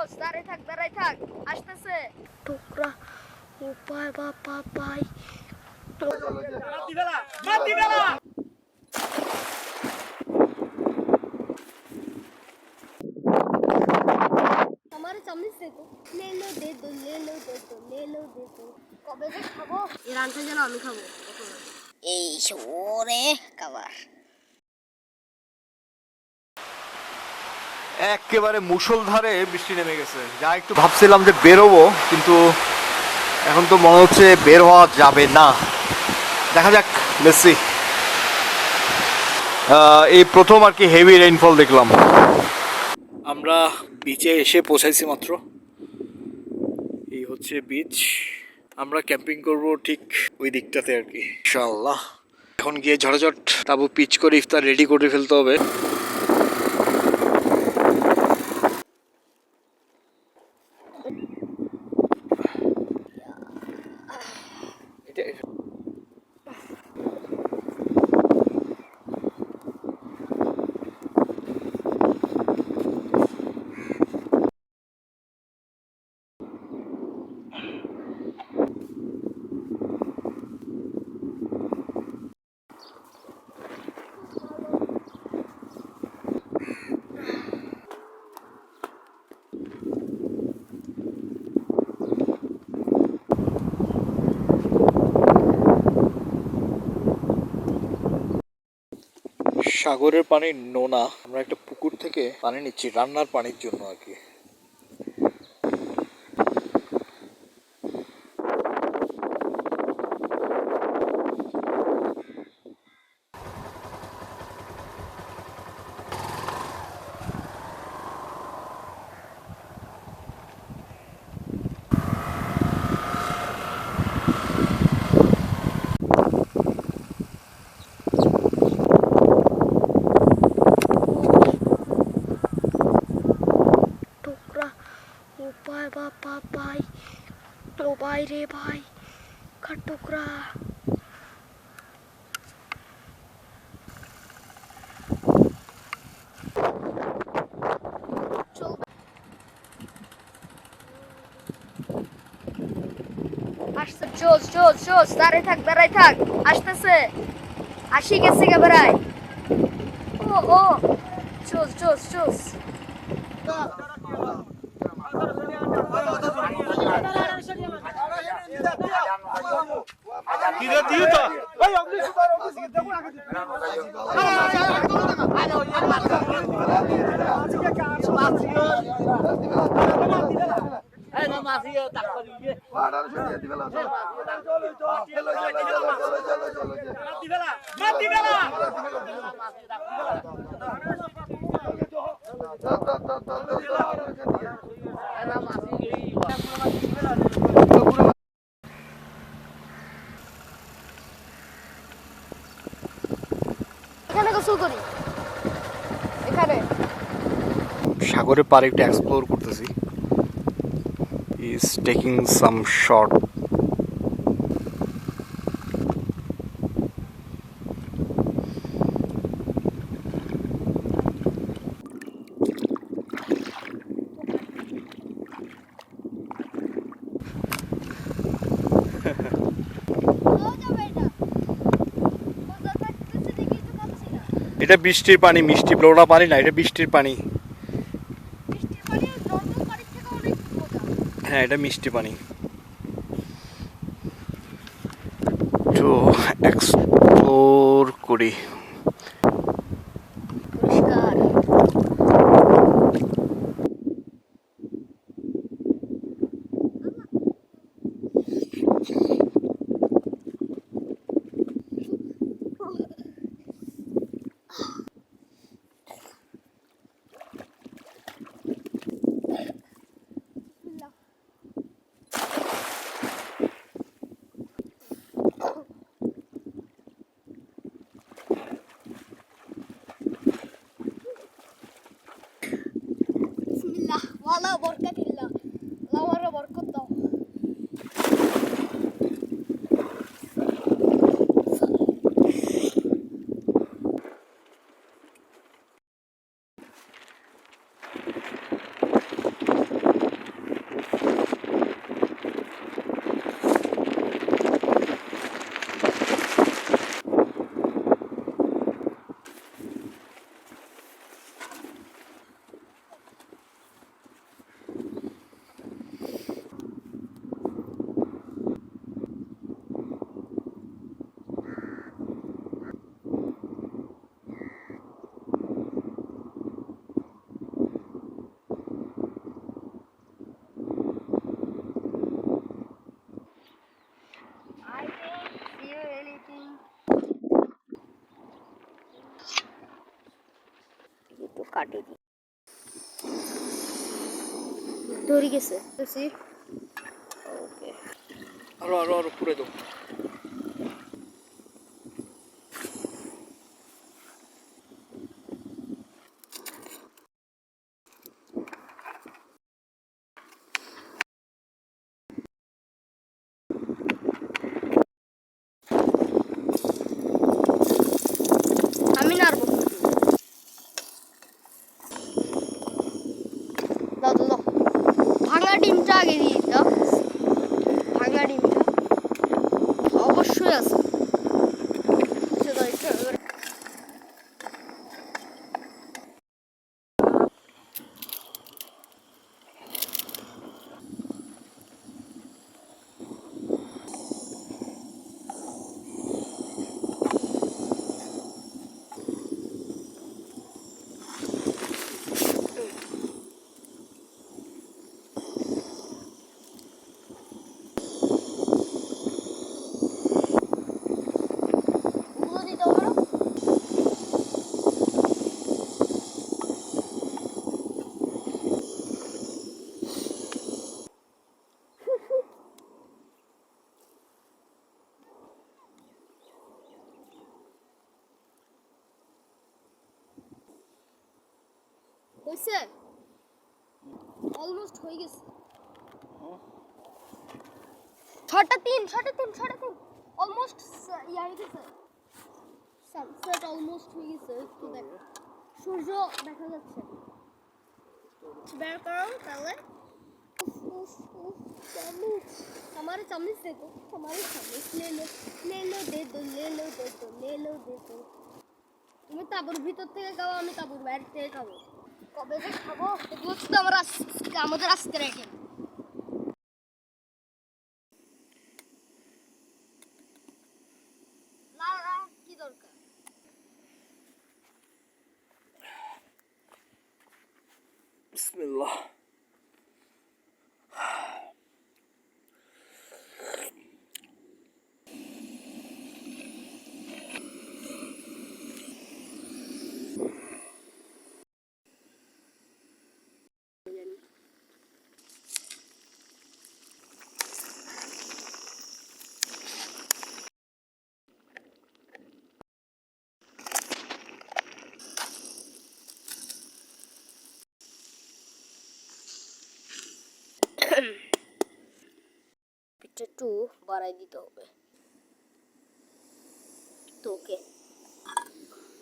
জোস দাঁড়াই থাক আসতেছে টুকরা উপায় বাবা ভাই हमारे सामने से तो ले लो दे दो कबे যে খাবো এর আনতে যেন আমি খাবো এই শোরে কভার একেবারে মুষলধারে বৃষ্টি নেমে গেছে। যা একটু ভাবছিলাম যে বেরোবো, কিন্তু এখন তো মনে হচ্ছে বের হওয়া যাবে না। দেখা যাক, মেসি এই প্রথম আর কি হেভি রেইনফল দেখলাম। আমরা বিচে এসে পৌঁছাইছি মাত্র। এই হচ্ছে বিচ। আমরা ক্যাম্পিং করব ঠিক ওই দিকটাতে আর কি ইনশাআল্লাহ। এখন গিয়ে ঝড়ঝট তাবু পিচ করে ইফতার রেডি করে ফেলতে হবে। সাগরের পানি নোনা। আমরা একটা পুকুর থেকে পানি নিচ্ছি রান্নার পানির জন্য আর কি। उपाय बाबा भाई तो भाई रे भाई का टुकड़ा আসছে জোস দাঁড়াই থাক আসতেছে আসি গেছে কে বেড়াই ও জোস এখানে গোসল করি। এখানে সাগরের পাড়ে একটু এক্সপ্লোর করতেছি। Is taking some shot. এটা বৃষ্টির পানি, মিষ্টি নোনা পানি না, এটা বৃষ্টির পানি। হ্যাঁ, এটা মিষ্টি পানি। তো এক্সপ্লোর করি। ওয়ালা বরকাতিল্লাহ লাওয়ারে বরকত দাও। কাটি দি ধরে গেছে ওকে আরো পুরে দাও। আমি নাড়বো দাও দাও ভাঙা ডিমটা আগে দিয়ে দাও ভাঙা ডিমটা অবশ্যই আছে হইছে অলমোস্ট হয়ে গেছে 6:03 অলমোস্ট ইয়া হয়ে গেছে সানসেট অলমোস্ট হয়ে গেছে একটু দেখো সূর্য দেখা যাচ্ছে বের করো তাহলে हमारे चामीस देखो हमारे चामीस ले लो दे दो তুমি তাবুর ভিতর থেকে খাও আমি তাবুর বাইরে থেকে খাবো কবে যে খাবো এগুলো শুধু আমাদের আজকে রেখে কি দরকার বিসমিল্লাহ। পিঠটা একটু বাড়াই দিতে হবে তো ওকে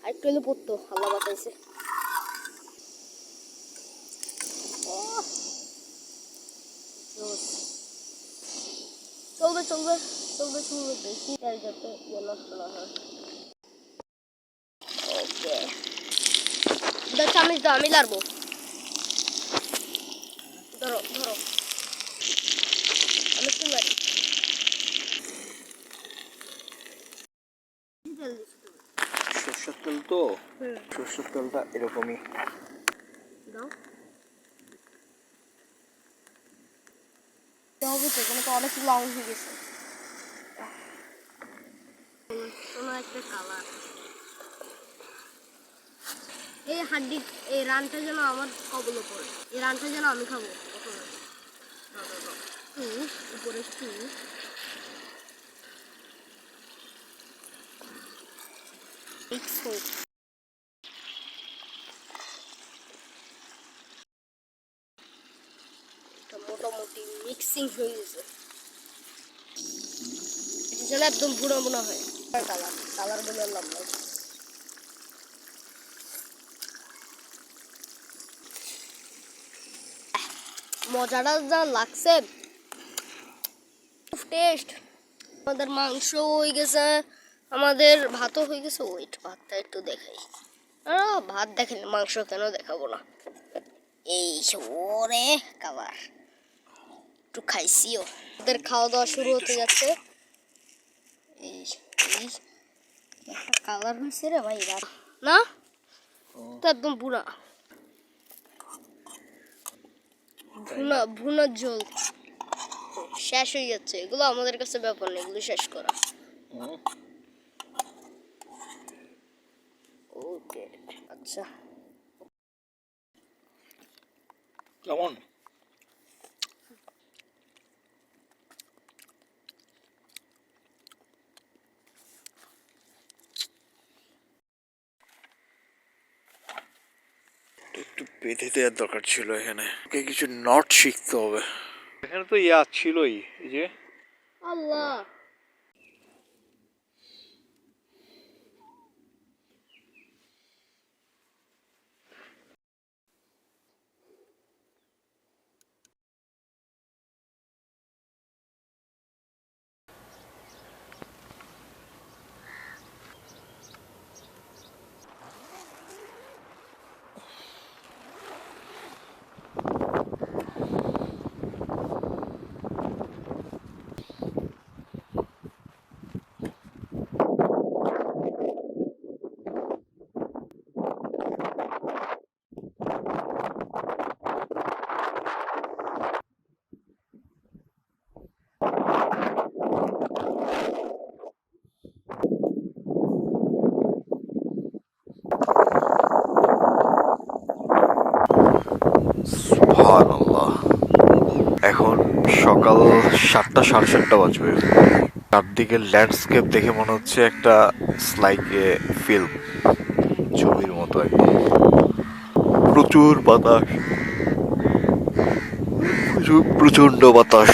আরেকটু হলে পড়তো আল্লাহ বাঁচাইছে চলবে বেশি তাই যাতে ইয়ে নষ্ট না হয় ওকে চামিচ দাও আমি লাড়বো ধরো আমি একটু লাড়ি সরষের তেল তো সরষের তেলটা এরকমই দাও হবে তো কোনো তো অনেক লং হয়ে গেছে কোনো একটা কালার এই হাড্ডি এই রানটা যেন আমার কবলে পড়ে এই রানটা যেন আমি খাবো উপরে একটু মোটামুটি মিক্সিং হয়ে গেছে যেন একদম বুড়ো হয় কালার বলে লম্বা মজাটা যা লাগছে টেস্ট আমাদের মাংস হয়ে গেছে আমাদের ভাতও হয়ে গেছে ওয়েট ভাতটা একটু দেখাই ভাত দেখেন মাংস কেন দেখাবো না এই ওরে খাবার একটু খাইছিও ওদের খাওয়া দাওয়া শুরু হতে যাচ্ছে এই একটা কালার হয়েছে রে ভাই না তো একদম বুড়া ভুনার ঝোল শেষ হয়ে যাচ্ছে এগুলো আমাদের কাছে ব্যাপার নেই এগুলো শেষ করা ওকে আচ্ছা কেমন? একটু বেঁধে দেওয়ার দরকার ছিল এখানে, ওকে কিছু নট শিখতে হবে। এখানে তো ছিলই, এই যে আল্লাহ, সুবহানাল্লাহ। এখন সকাল 7টা, সাড়ে 7টা বাজবে। চারদিকের ল্যান্ডস্কেপ দেখে মনে হচ্ছে একটা লাইক এ ফিল্ম, ছবির মতো একদম। প্রচুর বাতাস, প্রচন্ড বাতাস।